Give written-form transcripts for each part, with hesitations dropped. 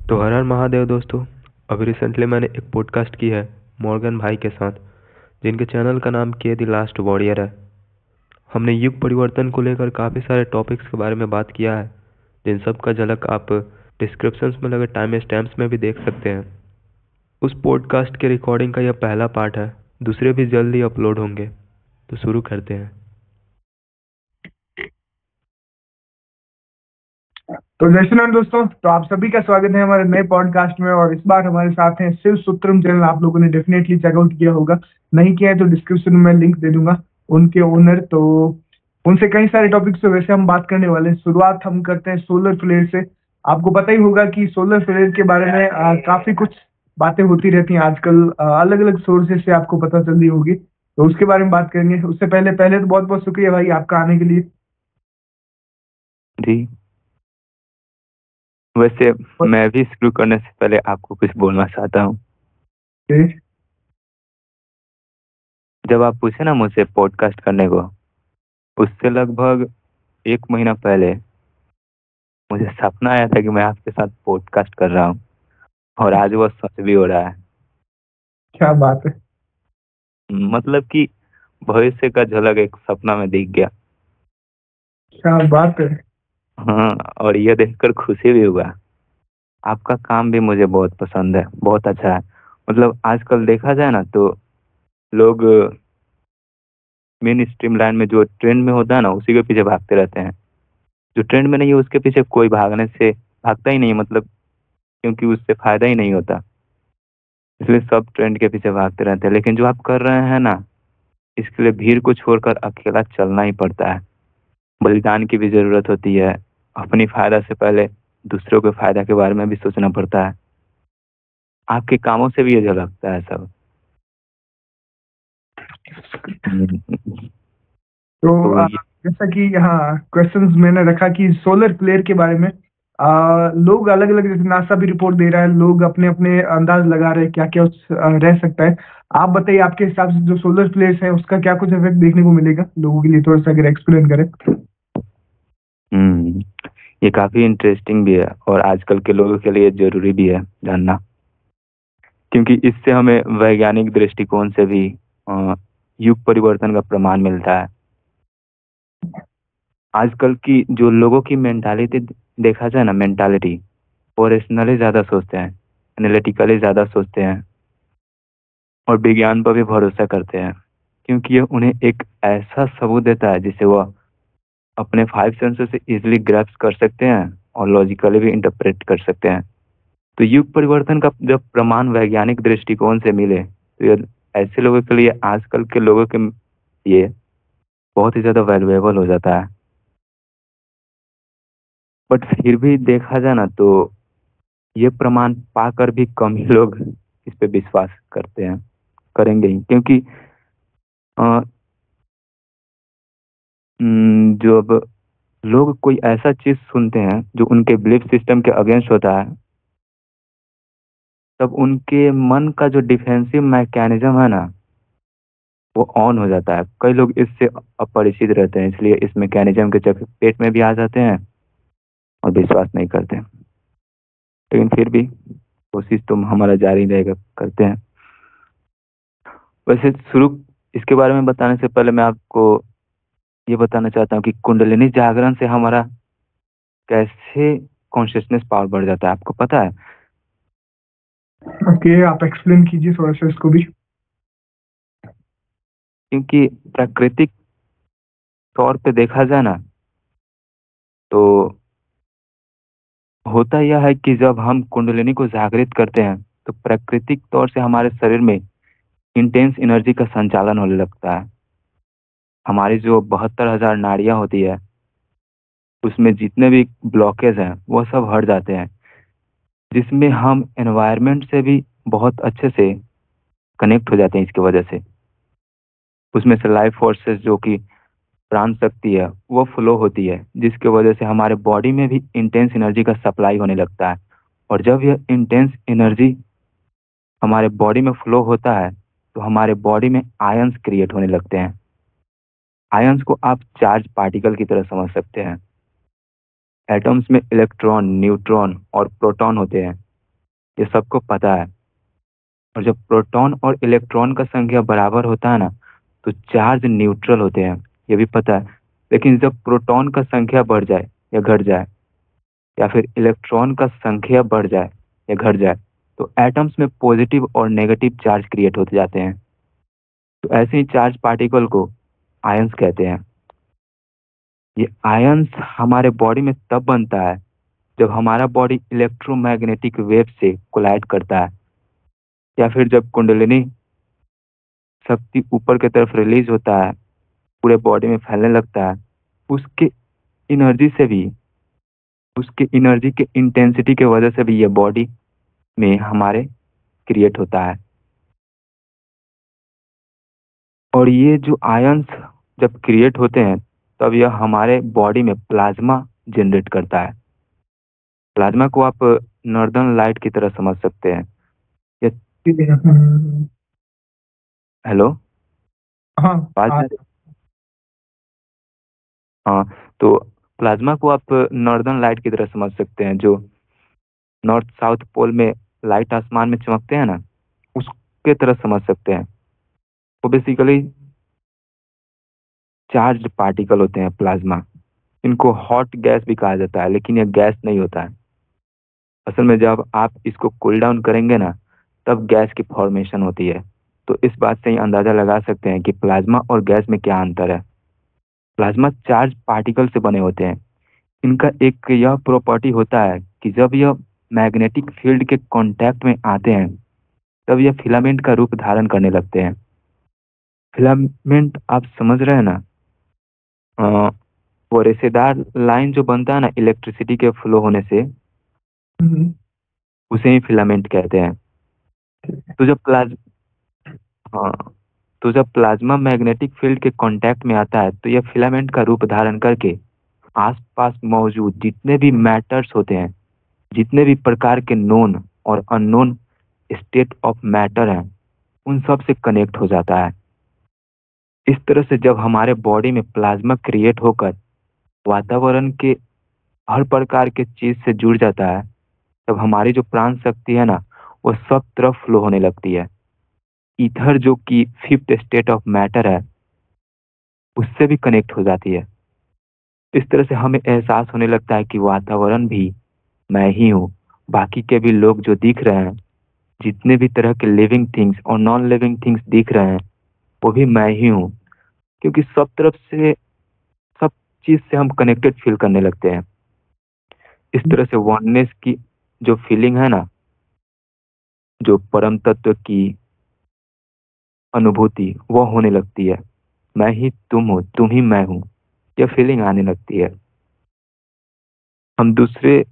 तो हर हर महादेव दोस्तों। अभी रिसेंटली मैंने एक पॉडकास्ट की है मॉर्गन भाई के साथ, जिनके चैनल का नाम के द लास्ट वॉरियर है। हमने युग परिवर्तन को लेकर काफ़ी सारे टॉपिक्स के बारे में बात किया है, जिन सब का झलक आप डिस्क्रिप्शंस में लगे टाइम स्टैम्प्स में भी देख सकते हैं। उस पॉडकास्ट के रिकॉर्डिंग का यह पहला पार्ट है, दूसरे भी जल्द ही अपलोड होंगे। तो शुरू करते हैं। तो जय श्री राम दोस्तों। तो आप सभी का स्वागत है हमारे नए पॉडकास्ट में। और इस बार हमारे साथ हैं शिव सूत्रम चैनल। आप लोगों ने डेफिनेटली चेकआउट किया होगा, नहीं किया है तो डिस्क्रिप्शन में लिंक दे दूंगा। उनके ओनर तो उनसे कई सारे टॉपिक्स पे वैसे हम बात करने वाले हैं। शुरुआत हम करते हैं सोलर फ्लेयर से। आपको पता ही होगा कि सोलर फ्लेयर के बारे में काफी कुछ बातें होती रहती हैं आजकल, अलग अलग सोर्सेज से आपको पता चल रही होगी। तो उसके बारे में बात करेंगे। उससे पहले पहले तो बहुत बहुत शुक्रिया भाई आपका आने के लिए। जी। वैसे मैं भी शुरू करने से पहले आपको कुछ बोलना चाहता हूँ। और- जब आप पूछे ना मुझसे पॉडकास्ट करने को, उससे लगभग 1 महीना पहले मुझे सपना आया था कि मैं आपके साथ पॉडकास्ट कर रहा हूँ, और आज वो सच भी हो रहा है। क्या बात है। मतलब कि भविष्य का झलक एक सपना में दिख गया। क्या बात है। हाँ, और ये देखकर खुशी भी हुआ। आपका काम भी मुझे बहुत पसंद है, बहुत अच्छा है। मतलब आजकल देखा जाए ना तो लोग मेन स्ट्रीम लाइन में जो ट्रेंड में होता है ना, उसी के पीछे भागते रहते हैं। जो ट्रेंड में नहीं है उसके पीछे कोई भागता ही नहीं, मतलब क्योंकि उससे फायदा ही नहीं होता। इसलिए सब ट्रेंड के पीछे भागते रहते हैं। लेकिन जो आप कर रहे हैं ना, इसके लिए भीड़ को छोड़कर अकेला चलना ही पड़ता है। बलिदान की भी जरूरत होती है। अपनी फायदा से पहले दूसरों के फायदा के बारे में भी सोचना पड़ता है। आपके कामों से भी ये झलकता है सब। हम्म, तो तो ये जैसा कि यहाँ क्वेश्चंस मैंने रखा कि सोलर फ्लेयर के बारे में लोग अलग अलग, जैसे नासा भी रिपोर्ट दे रहा है, लोग अपने अपने अंदाज लगा रहे हैं क्या क्या रह सकता है। आप बताइए आपके हिसाब से जो सोलर फ्लेयर्स है उसका क्या कुछ इफेक्ट देखने को मिलेगा लोगों के लिए, थोड़ा सा अगर एक्सप्लेन करें। हम्म ये काफी इंटरेस्टिंग भी है, और आजकल के लोगों के लिए जरूरी भी है जानना। क्योंकि इससे हमें वैज्ञानिक दृष्टिकोण से भी युग परिवर्तन का प्रमाण मिलता है। आजकल की जो लोगों की मेंटालिटी देखा जाए ना, मेंटालिटी वो रेशनली ज़्यादा सोचते हैं, एनालिटिकली ज़्यादा सोचते हैं, और विज्ञान पर भी भरोसा करते हैं। क्योंकि ये उन्हें एक ऐसा सबूत देता है जिसे वह अपने 5 सेंसेस से इजिली ग्रैस्प कर सकते हैं और लॉजिकली भी इंटरप्रेट कर सकते हैं। तो युग परिवर्तन का जब प्रमाण वैज्ञानिक दृष्टिकोण से मिले, तो ये ऐसे लोगों के लिए, आजकल के लोगों के लिए बहुत ही ज़्यादा वैल्यूएबल हो जाता है। बट फिर भी देखा जाए ना तो ये प्रमाण पाकर भी कम ही लोग इस पे विश्वास करते हैं, करेंगे ही। क्योंकि अ, जब लोग कोई ऐसा चीज सुनते हैं जो उनके बिलीफ सिस्टम के अगेंस्ट होता है, तब उनके मन का जो डिफेंसिव मैकेनिज्म है ना, वो ऑन हो जाता है। कई लोग इससे अपरिचित रहते हैं, इसलिए इस मैकेनिज्म के चपेट में भी आ जाते हैं और विश्वास नहीं करते। लेकिन फिर भी कोशिश तो हमारा जारी रहेगा, करते हैं। वैसे शुरू इसके बारे में बताने से पहले मैं आपको ये बताना चाहता हूँ कि कुंडलिनी जागरण से हमारा कैसे कॉन्शियसनेस पावर बढ़ जाता है, आपको पता है? ओके, आप एक्सप्लेन कीजिए थोड़ा सा इसको भी। क्योंकि प्राकृतिक तौर पे देखा जाए ना तो होता यह है कि जब हम कुंडलिनी को जागृत करते हैं, तो प्राकृतिक तौर से हमारे शरीर में इंटेंस एनर्जी का संचालन होने लगता है। हमारी जो 72,000 नाड़ियां होती है, उसमें जितने भी ब्लॉकेज हैं वो सब हट जाते हैं, जिसमें हम एनवायरनमेंट से भी बहुत अच्छे से कनेक्ट हो जाते हैं। इसकी वजह से उसमें से लाइफ फोर्सेस, जो कि प्राण शक्ति है, वो फ्लो होती है, जिसकी वजह से हमारे बॉडी में भी इंटेंस एनर्जी का सप्लाई होने लगता है। और जब यह इंटेंस एनर्जी हमारे बॉडी में फ्लो होता है, तो हमारे बॉडी में आयंस क्रिएट होने लगते हैं। आयंस को आप चार्ज पार्टिकल की तरह समझ सकते हैं। एटम्स में इलेक्ट्रॉन, न्यूट्रॉन और प्रोटॉन होते हैं। ये सबको पता है। और जब प्रोटॉन और इलेक्ट्रॉन का संख्या बराबर होता है ना, तो चार्ज न्यूट्रल होते हैं, ये भी पता है। लेकिन जब प्रोटॉन का संख्या बढ़ जाए या घट जाए, या फिर इलेक्ट्रॉन का संख्या बढ़ जाए या घट जाए, तो एटम्स में पॉजिटिव और नेगेटिव चार्ज क्रिएट होते जाते हैं। तो ऐसे ही चार्ज पार्टिकल को आयंस कहते हैं। ये आयंस हमारे बॉडी में तब बनता है जब हमारा बॉडी इलेक्ट्रोमैग्नेटिक वेव से कोलाइड करता है, या फिर जब कुंडलिनी शक्ति ऊपर की तरफ रिलीज होता है, पूरे बॉडी में फैलने लगता है। उसके एनर्जी से भी, उसके एनर्जी के इंटेंसिटी के वजह से भी ये बॉडी में हमारे क्रिएट होता है। और ये जो आयंस जब क्रिएट होते हैं, तब यह हमारे बॉडी में प्लाज्मा जनरेट करता है। प्लाज्मा को आप नॉर्दर्न लाइट की तरह समझ सकते हैं। ये ठीक है। हेलो, हाँ आवाज हाँ। आ रही? हाँ, तो प्लाज्मा को आप नॉर्दर्न लाइट की तरह समझ सकते हैं। जो नॉर्थ साउथ पोल में लाइट आसमान में चमकते हैं ना, उसके तरह समझ सकते हैं। वो बेसिकली चार्ज्ड पार्टिकल होते हैं प्लाज्मा। इनको हॉट गैस भी कहा जाता है, लेकिन यह गैस नहीं होता है। असल में जब आप इसको कूल डाउन करेंगे ना, तब गैस की फॉर्मेशन होती है। तो इस बात से ही अंदाजा लगा सकते हैं कि प्लाज्मा और गैस में क्या अंतर है। प्लाज्मा चार्ज पार्टिकल से बने होते हैं। इनका एक यह प्रॉपर्टी होता है कि जब यह मैग्नेटिक फील्ड के कांटेक्ट में आते हैं, तब यह फिलामेंट का रूप धारण करने लगते हैं। फिलामेंट आप समझ रहे हैं ना? अ, वो रेशेदार लाइन जो बनता है ना इलेक्ट्रिसिटी के फ्लो होने से, हम्म, उसे ही फिलामेंट कहते हैं। तो जब प्लाज हाँ, तो जब प्लाज्मा मैग्नेटिक फील्ड के कांटेक्ट में आता है, तो यह फिलामेंट का रूप धारण करके आसपास मौजूद जितने भी मैटर्स होते हैं, जितने भी प्रकार के नोन और अननोन स्टेट ऑफ मैटर हैं, उन सब से कनेक्ट हो जाता है। इस तरह से जब हमारे बॉडी में प्लाज्मा क्रिएट होकर वातावरण के हर प्रकार के चीज से जुड़ जाता है, तब हमारी जो प्राण शक्ति है ना, वो सब तरफ फ्लो होने लगती है। ईथर जो कि फिफ्थ स्टेट ऑफ मैटर है, उससे भी कनेक्ट हो जाती है। इस तरह से हमें एहसास होने लगता है कि वातावरण भी मैं ही हूँ। बाकी के भी लोग जो दिख रहे हैं, जितने भी तरह के लिविंग थिंग्स और नॉन लिविंग थिंग्स दिख रहे हैं, वो भी मैं ही हूँ। क्योंकि सब तरफ से, सब चीज से हम कनेक्टेड फील करने लगते हैं। इस तरह से वननेस की जो फीलिंग है ना, जो परम तत्व की अनुभूति, वो होने लगती है। मैं ही तुम हो, तुम ही मैं हूँ, यह फीलिंग आने लगती है। हम दूसरे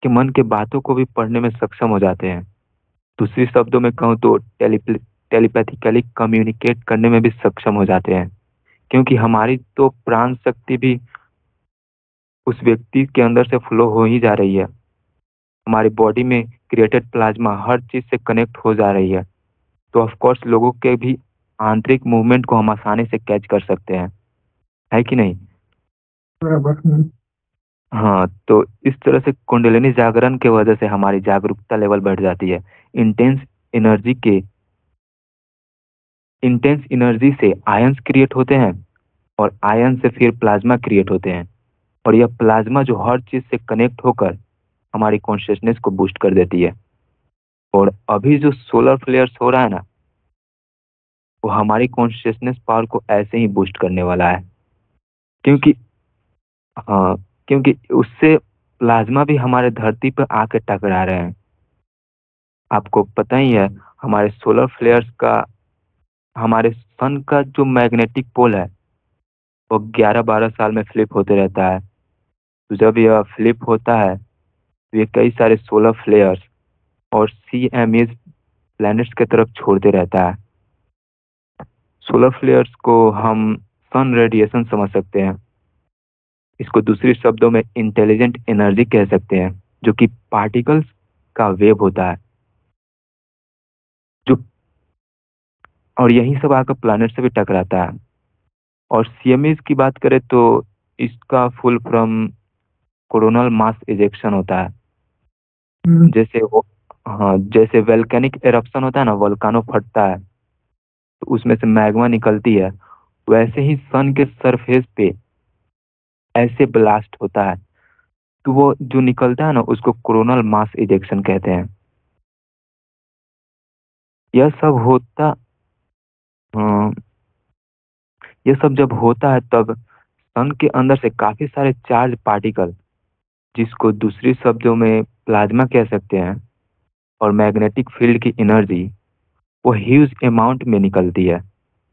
के मन के बातों को भी पढ़ने में सक्षम हो जाते हैं। दूसरे शब्दों में कहूँ तो टेलीपैथिकली कम्युनिकेट करने में भी सक्षम हो जाते हैं। क्योंकि हमारी तो प्राण शक्ति भी उस व्यक्ति के अंदर से फ्लो हो ही जा रही है। हमारी बॉडी में क्रिएटेड प्लाज्मा हर चीज से कनेक्ट हो जा रही है। तो ऑफ कोर्स लोगों के भी आंतरिक मूवमेंट को हम आसानी से कैच कर सकते हैं, है कि नहीं? बराबर। हाँ, तो इस तरह से कुंडलिनी जागरण के वजह से हमारी जागरूकता लेवल बढ़ जाती है। इंटेंस एनर्जी के इंटेंस एनर्जी से आयंस क्रिएट होते हैं, और आयन से फिर प्लाज्मा क्रिएट होते हैं। और यह प्लाज्मा जो हर चीज से कनेक्ट होकर हमारी कॉन्शियसनेस को बूस्ट कर देती है। और अभी जो सोलर फ्लेयर्स हो रहा है ना, वो हमारी कॉन्शियसनेस पावर को ऐसे ही बूस्ट करने वाला है। क्योंकि हाँ, क्योंकि उससे प्लाज्मा भी हमारे धरती पर आके टकरा रहे हैं। आपको पता ही है, हमारे सोलर फ्लेयर्स का, हमारे सन का जो मैग्नेटिक पोल है, वो 11-12 साल में फ्लिप होते रहता है। तो जब यह फ्लिप होता है, तो ये कई सारे सोलर फ्लेयर्स और CMEs प्लैनेट्स की तरफ छोड़ते रहता है। सोलर फ्लेयर्स को हम सन रेडिएशन समझ सकते हैं। इसको दूसरे शब्दों में इंटेलिजेंट एनर्जी कह सकते हैं, जो कि पार्टिकल्स का वेव होता है। जो और यही सब आकर प्लैनेट से भी टकराता है। और CMEs की बात करें तो इसका full form coronal mass ejection होता है। हम्म, जैसे वो हाँ, जैसे वोल्केनिक एरप्शन होता है ना, वोल्कानो फटता है तो उसमें से मैग्मा निकलती है, वैसे ही सन के सरफेस पे ऐसे ब्लास्ट होता है। तो वो जो निकलता है ना, उसको कोरोनल मास इजेक्शन कहते हैं। यह सब होता अ, यह सब जब होता है तब सन के अंदर से काफी सारे चार्ज पार्टिकल, जिसको दूसरी शब्दों में प्लाज्मा कह सकते हैं, और मैग्नेटिक फील्ड की एनर्जी वो ह्यूज अमाउंट में निकलती है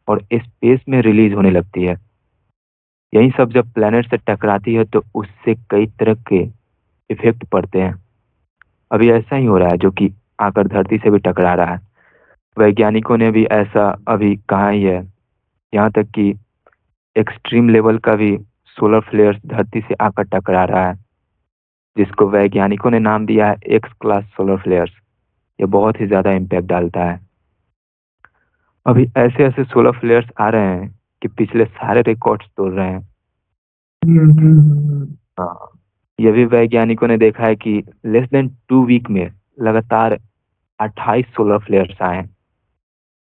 और स्पेस में रिलीज होने लगती है। यही सब जब प्लेनेट से टकराती है तो उससे कई तरह के इफेक्ट पड़ते हैं। अभी ऐसा ही हो रहा है जो कि आकर धरती से भी टकरा रहा है। वैज्ञानिकों ने भी ऐसा अभी कहा ही है। यहाँ तक कि एक्सट्रीम लेवल का भी सोलर फ्लेयर्स धरती से आकर टकरा रहा है, जिसको वैज्ञानिकों ने नाम दिया है एक्स क्लास सोलर फ्लेयर्स। ये बहुत ही ज्यादा इम्पैक्ट डालता है। अभी ऐसे ऐसे सोलर फ्लेयर्स आ रहे हैं कि पिछले सारे रिकॉर्ड्स तोड़ रहे हैं। हाँ, ये भी वैज्ञानिकों ने देखा है कि लेस देन 2 वीक में लगातार 28 सोलर फ्लेयर्स आए हैं।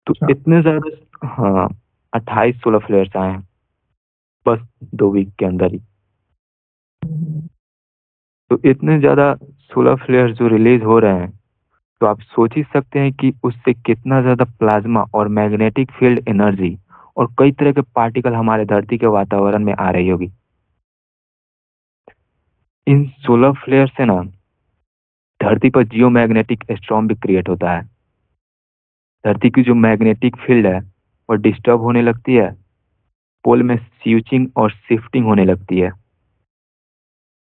तो अच्छा। इतने ज्यादा, हाँ, 28 सोलर फ्लेयर्स आए हैं बस 2 वीक के अंदर ही। तो इतने ज्यादा सोलर फ्लेयर्स जो रिलीज हो रहे हैं, तो आप सोच ही सकते हैं कि उससे कितना ज्यादा प्लाज्मा और मैग्नेटिक फील्ड एनर्जी और कई तरह के पार्टिकल हमारे धरती के वातावरण में आ रही होगी। इन सोलर फ्लेयर से ना धरती पर जियो मैग्नेटिक स्टॉर्म भी क्रिएट होता है। धरती की जो मैग्नेटिक फील्ड है वो डिस्टर्ब होने लगती है, पोल में स्विचिंग और शिफ्टिंग होने लगती है।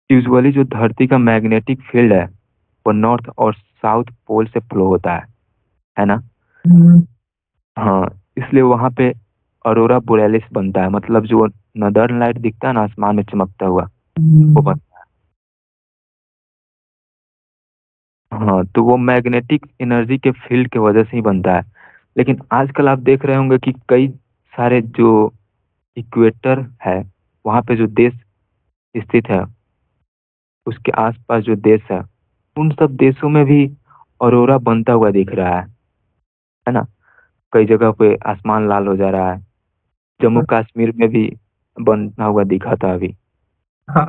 यूजुअली जो धरती का मैग्नेटिक फील्ड है वो नॉर्थ और साउथ पोल से फ्लो होता है ना। हाँ, इसलिए वहां पे अरोरा बोrealis बनता है, मतलब जो नदर्न लाइट दिखता है ना आसमान में चमकता हुआ, वो बनता है। हाँ, तो वो मैग्नेटिक एनर्जी के फील्ड की वजह से ही बनता है। लेकिन आजकल आप देख रहे होंगे कि कई सारे जो इक्वेटर है, वहाँ पे जो देश स्थित है, उसके आसपास जो देश है, उन सब देशों में भी अरोरा बनता हुआ दिख रहा है ना। कई जगह पे आसमान लाल हो जा रहा है। जम्मू कश्मीर में भी बना हुआ दिखा था अभी। हाँ।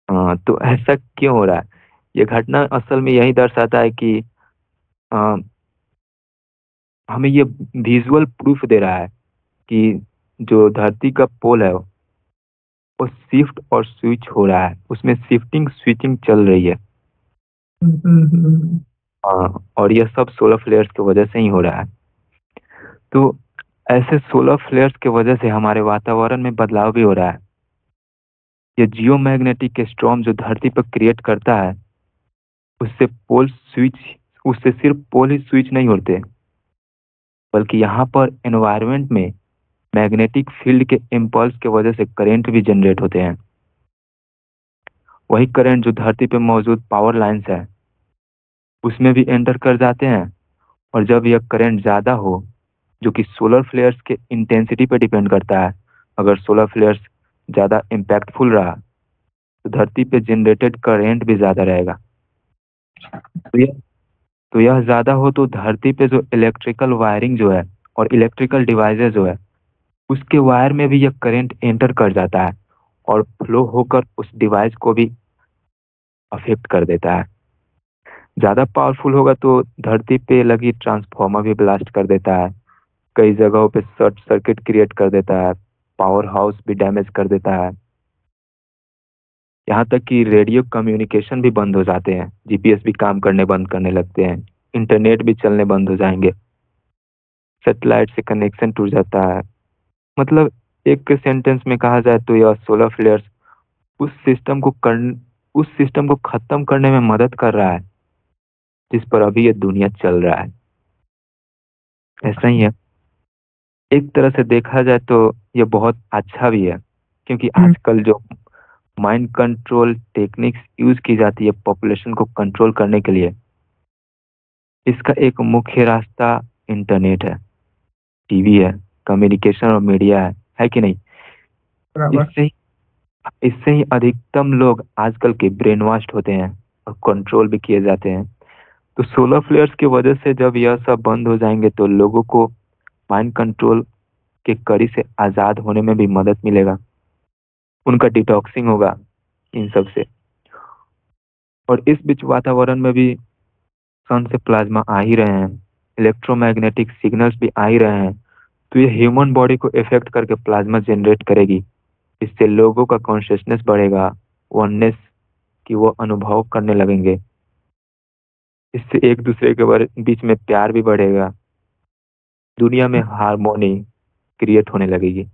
हाँ, तो ऐसा क्यों हो रहा है? ये घटना असल में यही दर्शाता है कि अ, हमें ये विजुअल प्रूफ दे रहा है कि जो धरती का पोल है वो शिफ्ट और स्विच हो रहा है, उसमें शिफ्टिंग स्विचिंग चल रही है। हाँ, और यह सब सोलर फ्लेयर्स की वजह से ही हो रहा है। तो ऐसे सोलर फ्लेयर्स की वजह से हमारे वातावरण में बदलाव भी हो रहा है। ये जियो मैग्नेटिक स्टॉर्म जो धरती पर क्रिएट करता है, उससे पोल स्विच उससे सिर्फ पोल ही स्विच नहीं होते, बल्कि यहाँ पर एनवायरनमेंट में मैग्नेटिक फील्ड के इम्पल्स के वजह से करंट भी जनरेट होते हैं। वही करंट जो धरती पे मौजूद पावर लाइंस है उसमें भी एंटर कर जाते हैं। और जब यह करंट ज़्यादा हो, जो कि सोलर फ्लेयर्स के इंटेंसिटी पर डिपेंड करता है, अगर सोलर फ्लेयर्स ज़्यादा इम्पैक्टफुल रहा तो धरती पे जनरेटेड करंट भी ज़्यादा रहेगा। तो यह तो यह ज़्यादा हो तो धरती पे जो इलेक्ट्रिकल वायरिंग जो है और इलेक्ट्रिकल डिवाइसेस जो है, उसके वायर में भी यह करंट एंटर कर जाता है और फ्लो होकर उस डिवाइस को भी अफेक्ट कर देता है। ज़्यादा पावरफुल होगा तो धरती पे लगी ट्रांसफार्मर भी ब्लास्ट कर देता है, कई जगहों पे शॉर्ट सर्किट क्रिएट कर देता है, पावर हाउस भी डैमेज कर देता है। यहाँ तक कि रेडियो कम्युनिकेशन भी बंद हो जाते हैं, जीपीएस भी काम करने बंद करने लगते हैं, इंटरनेट भी चलने बंद हो जाएंगे, सैटेलाइट से कनेक्शन टूट जाता है। मतलब एक के सेंटेंस में कहा जाए तो यह सोलर फ्लेयर्स उस सिस्टम को कर उस सिस्टम को खत्म करने में मदद कर रहा है जिस पर अभी ये दुनिया चल रहा है। ऐसा ही है। एक तरह से देखा जाए तो ये बहुत अच्छा भी है, क्योंकि आजकल जो माइंड कंट्रोल टेक्निक्स यूज की जाती है पॉपुलेशन को कंट्रोल करने के लिए, इसका एक मुख्य रास्ता इंटरनेट है, टीवी है, कम्युनिकेशन और मीडिया है कि नहीं? बराबर। इससे ही इससे ही अधिकतम लोग आजकल के ब्रेन वॉश्ड होते हैं और कंट्रोल भी किए जाते हैं। तो सोलर फ्लेयर्स की वजह से जब यह सब बंद हो जाएंगे तो लोगों को माइंड कंट्रोल के कड़ी से आज़ाद होने में भी मदद मिलेगा, उनका डिटॉक्सिंग होगा इन सब से। और इस बीच वातावरण में भी सन से प्लाज्मा आ ही रहे हैं, इलेक्ट्रोमैग्नेटिक सिग्नल्स भी आ ही रहे हैं, तो ये ह्यूमन बॉडी को इफेक्ट करके प्लाज्मा जनरेट करेगी। इससे लोगों का कॉन्शियसनेस बढ़ेगा, वननेस की वो अनुभव करने लगेंगे। इससे एक दूसरे के बीच में प्यार भी बढ़ेगा, दुनिया में हार्मोनी क्रिएट होने लगेगी।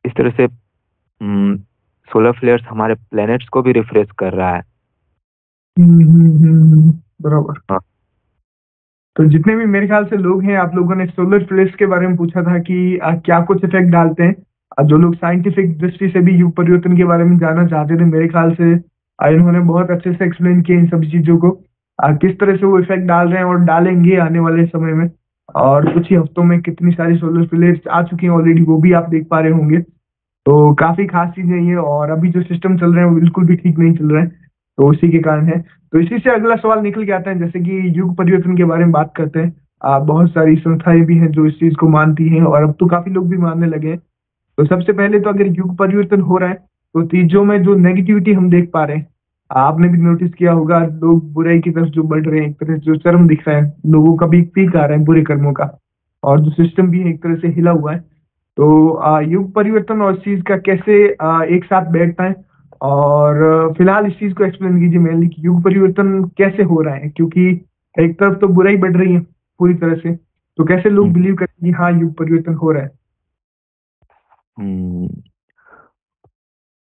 इस तरह से सोलर फ्लेयर्स हमारे प्लैनेट्स को भी रिफ्रेश कर रहा है। बराबर। हाँ। तो जितने भी मेरे ख्याल से लोग हैं, आप लोगों ने सोलर फ्लेयर्स के बारे में पूछा था कि क्या कुछ इफेक्ट डालते हैं। जो लोग साइंटिफिक दृष्टि से भी युग परिवर्तन के बारे में जानना चाहते थे, मेरे ख्याल से इन्होंने बहुत अच्छे से एक्सप्लेन किया इन सभी चीजों को, किस तरह से वो इफेक्ट डाल रहे हैं और डालेंगे आने वाले समय में। और कुछ ही हफ्तों में कितनी सारी सोलर फ्लेयर्स आ चुकी हैं ऑलरेडी, वो भी आप देख पा रहे होंगे। तो काफी खास चीज है ये, और अभी जो सिस्टम चल रहे हैं वो बिल्कुल भी ठीक नहीं चल रहे हैं, तो उसी के कारण है। तो इसी से अगला सवाल निकल के आता है, जैसे कि युग परिवर्तन के बारे में बात करते हैं। बहुत सारी संस्थाएं भी हैं जो इस चीज को मानती हैं, और अब तो काफी लोग भी मानने लगे हैं। तो सबसे पहले तो अगर युग परिवर्तन हो रहा है, तो चीजों में जो नेगेटिविटी हम देख पा रहे हैं, आपने भी नोटिस किया होगा, लोग बुराई की तरफ जो बढ़ रहे हैं, एक तरह से जो चरम दिख रहा है, लोगों का भी एक पीक आ रहा है बुरे कर्मों का, और जो सिस्टम भी है एक तरह से हिला हुआ है। तो युग परिवर्तन और इस चीज का कैसे एक साथ बैठता है, और फिलहाल इस चीज को एक्सप्लेन कीजिए मेनली कि युग परिवर्तन कैसे हो रहा है, क्योंकि एक तरफ तो बुराई बढ़ रही है पूरी तरह से, तो कैसे लोग हम्म, बिलीव करते हैं कि हाँ युग परिवर्तन हो रहा है। हम्म,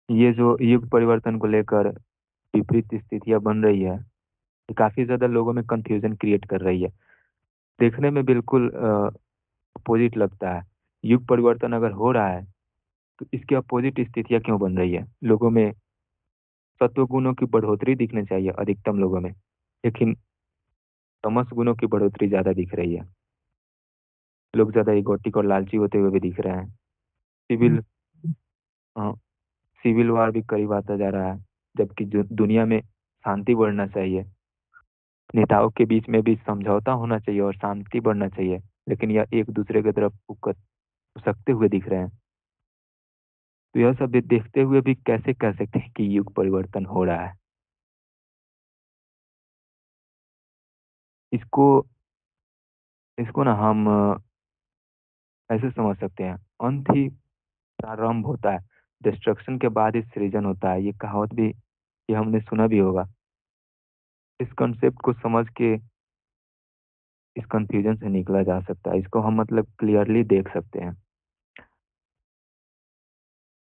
ये जो युग परिवर्तन को लेकर विपरीत स्थितियां बन रही है, ये काफी ज्यादा लोगों में कंफ्यूजन क्रिएट कर रही है। देखने में बिल्कुल अपोजिट लगता है। युग परिवर्तन अगर हो रहा है तो इसकी अपोजिट स्थितियां क्यों बन रही है? लोगों में सत्व गुणों की बढ़ोतरी दिखनी चाहिए अधिकतम लोगों में, लेकिन तमस गुणों की बढ़ोतरी ज्यादा दिख रही है। लोग ज्यादा इगोटिक और लालची होते हुए भी दिख रहे हैं। सिविल अ, सिविल वार भी करीब आता जा रहा है, जबकि दुनिया में शांति बढ़ना चाहिए। नेताओं के बीच में भी समझौता होना चाहिए और शांति बढ़ना चाहिए, लेकिन यह एक दूसरे की तरफ उकसकते हुए दिख रहे हैं। तो यह सब भी देखते हुए भी कैसे कह सकते हैं कि युग परिवर्तन हो रहा है? इसको इसको ना हम ऐसे समझ सकते हैं, अंत ही प्रारंभ होता है, डिस्ट्रक्शन के बाद ही सृजन होता है। ये कहावत भी, ये हमने सुना भी होगा। इस कॉन्सेप्ट को समझ के इस कंफ्यूजन से निकला जा सकता है, इसको हम मतलब क्लियरली देख सकते हैं।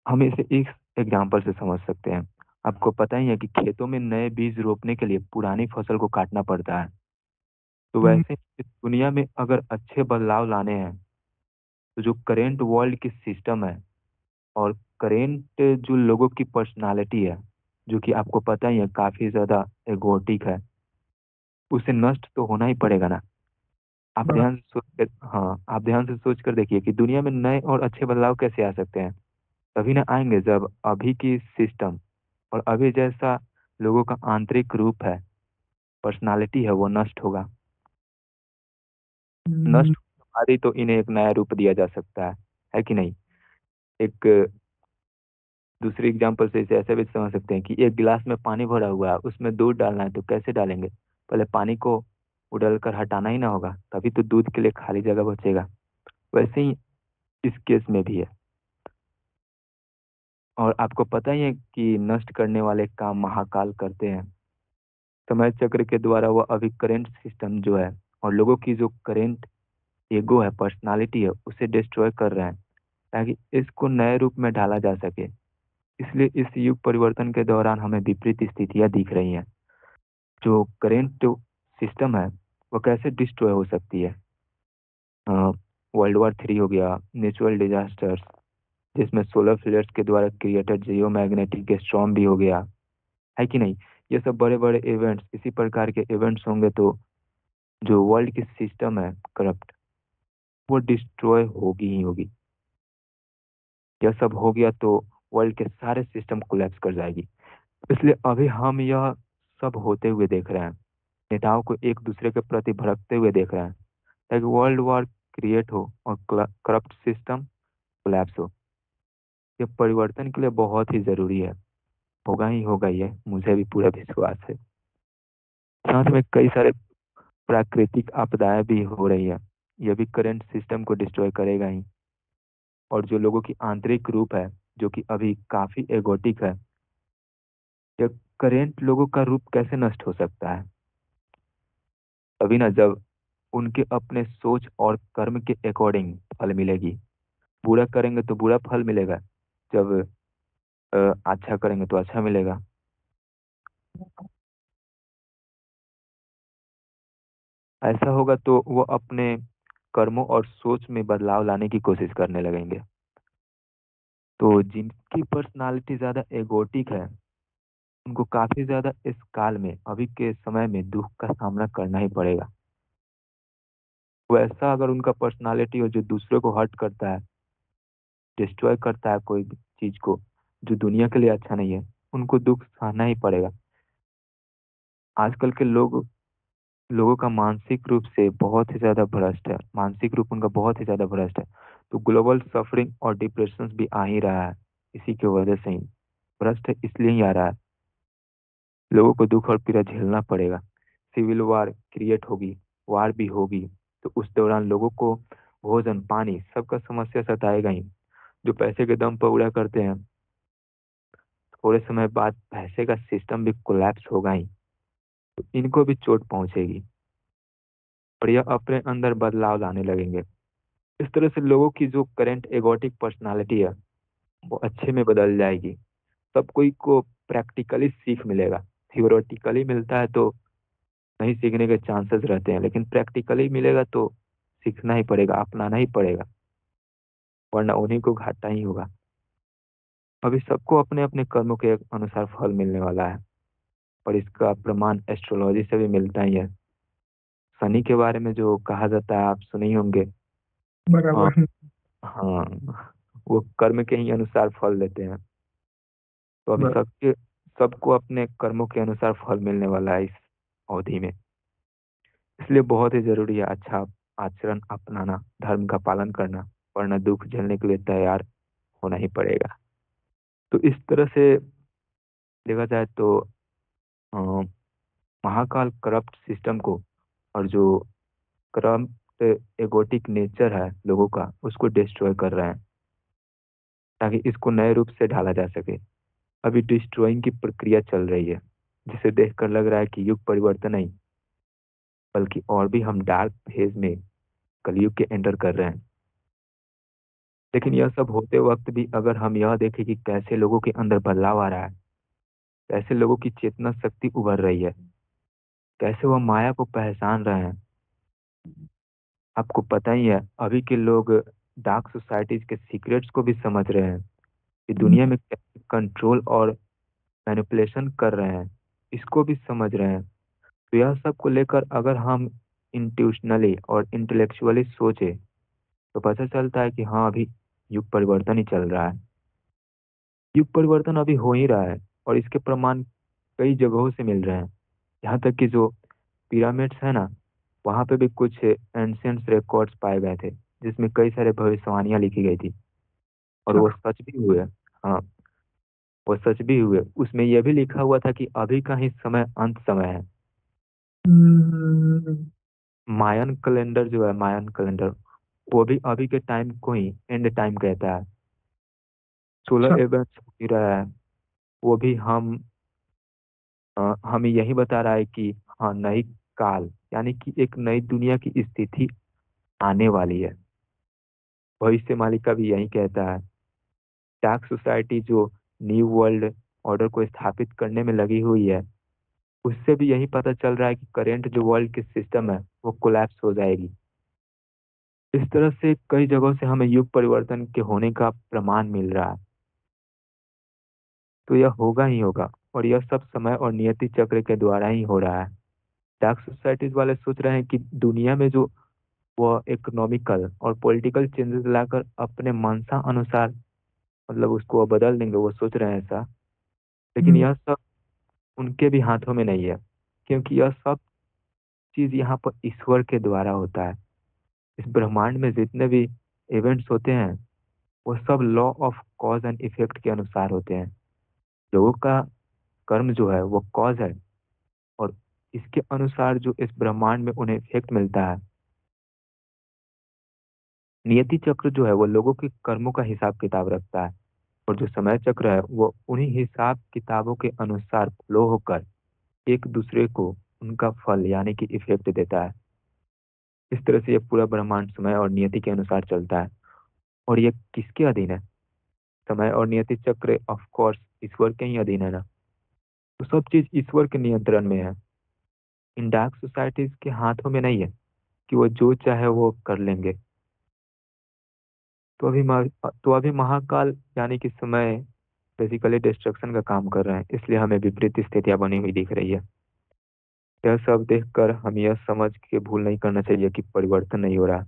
हम इसे इस एग्जाम्पल से समझ सकते हैं। आपको पता ही है कि खेतों में नए बीज रोपने के लिए पुरानी फसल को काटना पड़ता है। तो हम्म, वैसे इस दुनिया में अगर अच्छे बदलाव लाने हैं, तो जो करेंट वर्ल्ड की सिस्टम है और करेंट जो लोगों की पर्सनालिटी है, जो कि आपको पता ही है काफी ज्यादा एगोटिक है, उसे नष्ट तो होना ही पड़ेगा ना। आप बराबर। ध्यान से सोच कर, हाँ, आप ध्यान से सोच कर देखिए कि दुनिया में नए और अच्छे बदलाव कैसे आ सकते हैं। तभी ना आएंगे जब अभी की सिस्टम और अभी जैसा लोगों का आंतरिक रूप है, पर्सनालिटी है, वो नष्ट होगा। हम्म, नष्ट होने के बाद ही तो इन्हें एक नया रूप दिया जा सकता है कि नहीं? एक दूसरी एग्जांपल से इसे ऐसे भी समझ सकते हैं कि एक गिलास में पानी भरा हुआ है, उसमें दूध डालना है तो कैसे डालेंगे? पहले पानी को उड़ल कर हटाना ही ना होगा, तभी तो दूध के लिए खाली जगह बचेगा। वैसे ही इस केस में भी है। और आपको पता ही है कि नष्ट करने वाले काम महाकाल करते हैं। समय चक्र के द्वारा वो अभी करेंट सिस्टम जो है और लोगों की जो करेंट ईगो है, पर्सनालिटी है, उसे डिस्ट्रॉय कर रहे हैं, ताकि इसको नए रूप में ढाला जा सके। इसलिए इस युग परिवर्तन के दौरान हमें विपरीत स्थितियां दिख रही हैं। जो करेंट सिस्टम है वो कैसे डिस्ट्रॉय हो सकती है? वर्ल्ड वॉर 3 हो गया, नेचुरल डिजास्टर्स जिसमें सोलर फ्लेयर्स के द्वारा क्रिएटेड जियो मैग्नेटिक स्टॉर्म भी हो गया, है कि नहीं? ये सब बड़े बड़े इवेंट्स, इसी प्रकार के इवेंट्स होंगे तो जो वर्ल्ड की सिस्टम है करप्ट, वो डिस्ट्रॉय होगी ही होगी। यह सब हो गया तो वर्ल्ड के सारे सिस्टम कोलैप्स कर जाएगी। इसलिए अभी हम यह सब होते हुए देख रहे हैं। नेताओं को एक दूसरे के प्रति भड़कते हुए देख रहे हैं ताकि वर्ल्ड वॉर क्रिएट हो और करप्ट सिस्टम कोलैप्स हो। ये परिवर्तन के लिए बहुत ही जरूरी है। होगा ही होगा, ये मुझे भी पूरा विश्वास है। साथ में कई सारे प्राकृतिक आपदाएं भी हो रही है। ये भी करंट सिस्टम को डिस्ट्रॉय करेगा ही। और जो लोगों की आंतरिक रूप है, जो कि अभी काफी एगोटिक है, ये करेंट लोगों का रूप कैसे नष्ट हो सकता है? अभी ना, जब उनके अपने सोच और कर्म के अकॉर्डिंग फल मिलेगी। बुरा करेंगे तो बुरा फल मिलेगा, जब अच्छा करेंगे तो अच्छा मिलेगा। ऐसा होगा तो वो अपने कर्मों और सोच में बदलाव लाने की कोशिश करने लगेंगे। तो जिनकी पर्सनालिटी ज्यादा एगोटिक है, उनको काफी ज्यादा इस काल में, अभी के समय में दुख का सामना करना ही पड़ेगा। वैसा अगर उनका पर्सनालिटी हो जो दूसरे को हर्ट करता है, डिस्ट्रॉय करता है कोई भी चीज को जो दुनिया के लिए अच्छा नहीं है, उनको दुख सहना ही पड़ेगा। आजकल के लोगों का मानसिक रूप से बहुत ही ज्यादा भ्रष्ट है। मानसिक रूप उनका बहुत ही ज्यादा भ्रष्ट है। तो ग्लोबल सफरिंग और डिप्रेशन भी आ ही रहा है, इसी की वजह से ही। भ्रष्ट है इसलिए ही आ रहा है। लोगों को दुख और पीड़ा झेलना पड़ेगा। सिविल वार क्रिएट होगी, वार भी होगी, तो उस दौरान लोगों को भोजन पानी सबका समस्या सताएगा ही। जो पैसे के दम पर उड़ा करते हैं, थोड़े समय बाद पैसे का सिस्टम भी कोलैप्स होगा ही। तो इनको भी चोट पहुंचेगी और यह अपने अंदर बदलाव लाने लगेंगे। इस तरह से लोगों की जो करंट एगोटिक पर्सनालिटी है, वो अच्छे में बदल जाएगी। सब कोई को प्रैक्टिकली सीख मिलेगा। थियोरेटिकली मिलता है तो नहीं सीखने के चांसेस रहते हैं, लेकिन प्रैक्टिकली मिलेगा तो सीखना ही पड़ेगा, अपनाना ही पड़ेगा, वरना उन्हीं को घाटा ही होगा। अभी सबको अपने अपने कर्मों के अनुसार फल मिलने वाला है, और इसका प्रमाण एस्ट्रोलॉजी से भी मिलता ही है। शनि के बारे में जो कहा जाता है, आप सुने ही होंगे। हाँ, बराबर। हाँ, वो कर्म के ही अनुसार फल देते हैं। तो अभी बर- सबको अपने कर्मों के अनुसार फल मिलने वाला है इस अवधि में। इसलिए बहुत ही जरूरी है अच्छा आचरण अपनाना, धर्म का पालन करना, वरना दुख झेलने के लिए तैयार होना ही पड़ेगा। तो इस तरह से देखा जाए तो अ, महाकाल करप्ट सिस्टम को, और जो करप्ट एगोटिक नेचर है लोगों का, उसको डिस्ट्रॉय कर रहे हैं ताकि इसको नए रूप से ढाला जा सके। अभी डिस्ट्रॉइंग की प्रक्रिया चल रही है, जिसे देखकर लग रहा है कि युग परिवर्तन नहीं, बल्कि और भी हम डार्क फेज में कलयुग के एंटर कर रहे हैं। लेकिन यह सब होते वक्त भी अगर हम यह देखें कि कैसे लोगों के अंदर बदलाव आ रहा है, कैसे लोगों की चेतना शक्ति उभर रही है, कैसे वह माया को पहचान रहे हैं। आपको पता ही है, अभी के लोग डार्क सोसाइटीज के सीक्रेट्स को भी समझ रहे हैं कि दुनिया में कैसे कंट्रोल और मैनिपुलेशन कर रहे हैं, इसको भी समझ रहे हैं। तो यह सब को लेकर अगर हम इंट्यूशनली और इंटेलेक्चुअली सोचे, तो पता चलता है कि हाँ, अभी युग परिवर्तन ही चल रहा है। युग परिवर्तन अभी हो ही रहा है, और इसके प्रमाण कई जगहों से मिल रहे हैं। यहाँ तक कि जो पिरामिड्स है ना, वहाँ पे भी कुछ एंशियंट रिकॉर्ड्स पाए गए थे, जिसमें कई सारे भविष्यवाणियां लिखी गई थी, और वो अच्छा। सच भी हुए। हाँ, वो सच भी हुए। उसमें यह भी लिखा हुआ था कि अभी का ही समय अंत समय है। हम्म, मायन कैलेंडर जो है, मायन कैलेंडर, वो भी अभी के टाइम को ही एंड टाइम कहता है। अच्छा। सोलर इवेंट्स हो ही रहा है, वो भी हमें यही बता रहा है कि हाँ, नई काल यानी कि एक नई दुनिया की स्थिति आने वाली है। भविष्य मालिका भी यही कहता है। डार्क सोसाइटी जो न्यू वर्ल्ड ऑर्डर को स्थापित करने में लगी हुई है, उससे भी यही पता चल रहा है कि करेंट जो वर्ल्ड की सिस्टम है, वो कोलैप्स हो जाएगी। इस तरह से कई जगहों से हमें युग परिवर्तन के होने का प्रमाण मिल रहा है। तो यह होगा ही होगा, और यह सब समय और नियति चक्र के द्वारा ही हो रहा है। डार्क सोसाइटीज वाले सोच रहे हैं कि दुनिया में जो वह इकोनॉमिकल और पॉलिटिकल चेंजेस लाकर अपने मंशा अनुसार, मतलब उसको वो बदल देंगे, वो सोच रहे हैं ऐसा। लेकिन हम्म, यह सब उनके भी हाथों में नहीं है, क्योंकि यह सब चीज यहाँ पर ईश्वर के द्वारा होता है। इस ब्रह्मांड में जितने भी इवेंट्स होते हैं वो सब law of cause and effect के अनुसार होते हैं। लोगों का कर्म जो है वो कॉज है, और इसके अनुसार जो इस ब्रह्मांड में उन्हें इफेक्ट मिलता है। नियति चक्र जो है वो लोगों के कर्मों का हिसाब किताब रखता है, और जो समय चक्र है वो उन्हीं हिसाब किताबों के अनुसार फ्लो होकर एक दूसरे को उनका फल यानी कि इफेक्ट देता है। इस तरह से ये पूरा ब्रह्मांड समय और नियति के अनुसार चलता है। और ये किसके अधीन है? समय और नियति चक्र ऑफ कोर्स ईश्वर के ही अधीन है ना। तो सब चीज ईश्वर के नियंत्रण में है। इन डार्क सोसाइटीज के हाथों में नहीं है कि वो जो चाहे वो कर लेंगे। तो अभी महाकाल यानी कि समय बेसिकली डिस्ट्रक्शन का काम कर रहे हैं, इसलिए हमें विपरीत स्थितियां बनी हुई दिख रही है। यह सब देखकर हम यह समझ के भूल नहीं करना चाहिए कि परिवर्तन नहीं हो रहा,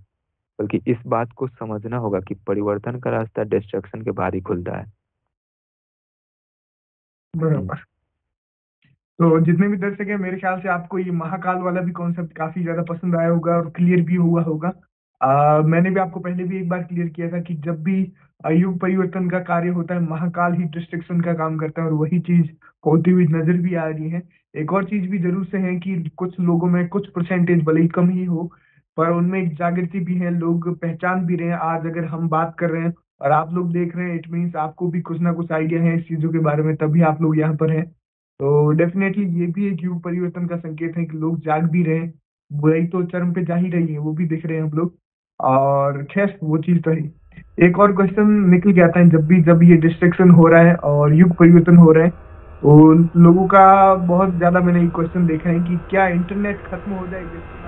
बल्कि इस बात को समझना होगा कि परिवर्तन का रास्ता डिस्ट्रक्शन के बाद ही खुलता है। बराबर। तो जितने भी दर्शक हैं, मेरे ख्याल से आपको ये महाकाल वाला भी कॉन्सेप्ट काफी ज्यादा पसंद आया होगा और क्लियर भी हुआ होगा। मैंने भी आपको पहले भी एक बार क्लियर किया था कि जब भी युग परिवर्तन का कार्य होता है, महाकाल ही डिस्ट्रक्शन का काम करता है, और वही चीज होती हुई नजर भी आ रही है। एक और चीज भी जरूर से है कि कुछ लोगों में कुछ परसेंटेज भले ही कम ही हो, पर उनमें एक जागृति भी है, लोग पहचान भी रहे हैं। आज अगर हम बात कर रहे हैं और आप लोग देख रहे हैं, इट मीन्स आपको भी कुछ ना कुछ आइडिया है इस चीजों के बारे में, तभी आप लोग यहाँ पर हैं। तो डेफिनेटली ये भी एक युग परिवर्तन का संकेत है कि लोग जाग भी रहे हैं। बुराई तो चरम पे जा ही रही है, वो भी दिख रहे हैं हम लोग। और खैर, वो चीज तो है। एक और क्वेश्चन निकल के आता है, जब ये डिस्ट्रक्शन हो रहा है और युग परिवर्तन हो रहा है, तो लोगों का बहुत ज्यादा मैंने एक क्वेश्चन देखा है कि क्या इंटरनेट खत्म हो जाएगा।